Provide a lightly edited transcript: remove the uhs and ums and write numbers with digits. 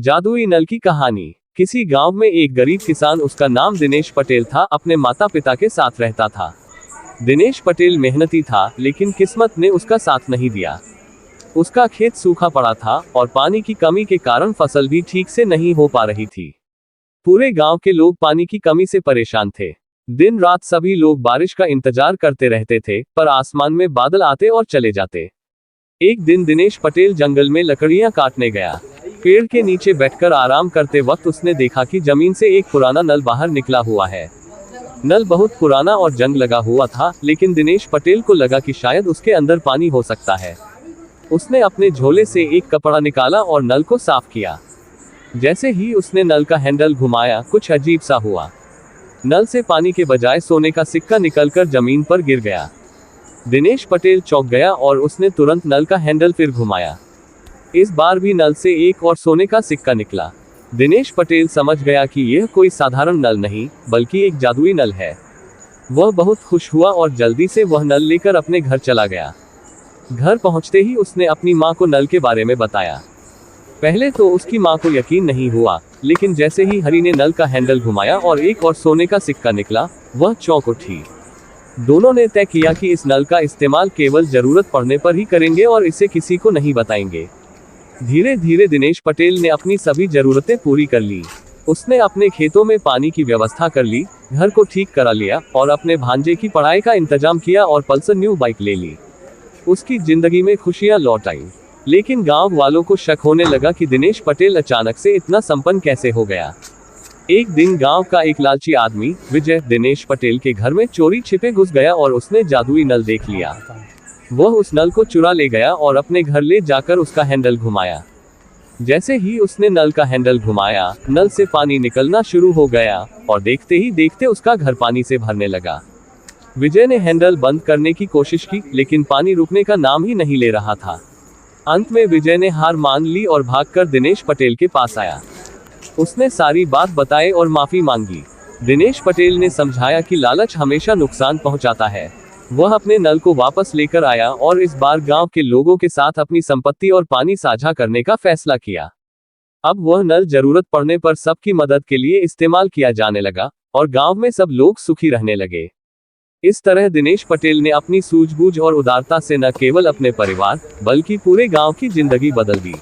जादुई नल की कहानी। किसी गांव में एक गरीब किसान, उसका नाम दिनेश पटेल था, अपने माता पिता के साथ रहता था। दिनेश पटेल मेहनती था, लेकिन किस्मत ने उसका साथ नहीं दिया। उसका खेत सूखा पड़ा था और पानी की कमी के कारण फसल भी ठीक से नहीं हो पा रही थी। पूरे गांव के लोग पानी की कमी से परेशान थे। दिन रात सभी लोग बारिश का इंतजार करते रहते थे, पर आसमान में बादल आते और चले जाते। एक दिन दिनेश पटेल जंगल में लकड़ियां काटने गया। पेड़ के नीचे बैठकर आराम करते वक्त उसने देखा कि जमीन से एक पुराना नल बाहर निकला हुआ है। नल बहुत पुराना और जंग लगा हुआ था, लेकिन दिनेश पटेल को लगा कि शायद उसके अंदर पानी हो सकता है। उसने अपने झोले से एक कपड़ा निकाला और नल को साफ किया। जैसे ही उसने नल का हैंडल घुमाया, कुछ अजीब सा हुआ। नल से पानी के बजाय सोने का सिक्का निकलकर जमीन पर गिर गया। दिनेश पटेल चौंक गया और उसने तुरंत नल का हैंडल फिर घुमाया। इस बार भी नल से एक और सोने का सिक्का निकला। दिनेश पटेल समझ गया कि यह कोई साधारण नल नहीं, बल्कि एक जादुई नल है। वह बहुत खुश हुआ और जल्दी से वह नल लेकर अपने घर चला गया। घर पहुंचते ही उसने अपनी मां को नल के बारे में बताया। पहले तो उसकी मां को यकीन नहीं हुआ, लेकिन जैसे ही हरी ने नल का हैंडल घुमाया और एक और सोने का सिक्का निकला, वह चौंक उठी। दोनों ने तय किया कि इस नल का इस्तेमाल केवल जरूरत पड़ने पर ही करेंगे और इसे किसी को नहीं बताएंगे। धीरे धीरे दिनेश पटेल ने अपनी सभी जरूरतें पूरी कर ली। उसने अपने खेतों में पानी की व्यवस्था कर ली, घर को ठीक करा लिया और अपने भांजे की पढ़ाई का इंतजाम किया और पल्सर न्यू बाइक ले ली। उसकी जिंदगी में खुशियां लौट आईं। लेकिन गांव वालों को शक होने लगा कि दिनेश पटेल अचानक से इतना संपन्न कैसे हो गया। एक दिन गांव का एक लालची आदमी विजय दिनेश पटेल के घर में चोरी छिपे घुस गया और उसने जादुई नल देख लिया। वह उस नल को चुरा ले गया और अपने घर ले जाकर उसका हैंडल घुमाया। जैसे ही उसने नल का हैंडल घुमाया, नल से पानी निकलना शुरू हो गया और देखते ही देखते उसका घर पानी से भरने लगा। विजय ने हैंडल बंद करने की कोशिश की, लेकिन पानी रुकने का नाम ही नहीं ले रहा था। अंत में विजय ने हार मान ली और भागकर दिनेश पटेल के पास आया। उसने सारी बात बताई और माफी मांगी। दिनेश पटेल ने समझाया कि लालच हमेशा नुकसान पहुंचाता है। वह अपने नल को वापस लेकर आया और इस बार गांव के लोगों के साथ अपनी संपत्ति और पानी साझा करने का फैसला किया। अब वह नल जरूरत पड़ने पर सबकी मदद के लिए इस्तेमाल किया जाने लगा और गांव में सब लोग सुखी रहने लगे। इस तरह दिनेश पटेल ने अपनी सूझबूझ और उदारता से न केवल अपने परिवार, बल्कि पूरे गांव की जिंदगी बदल दी।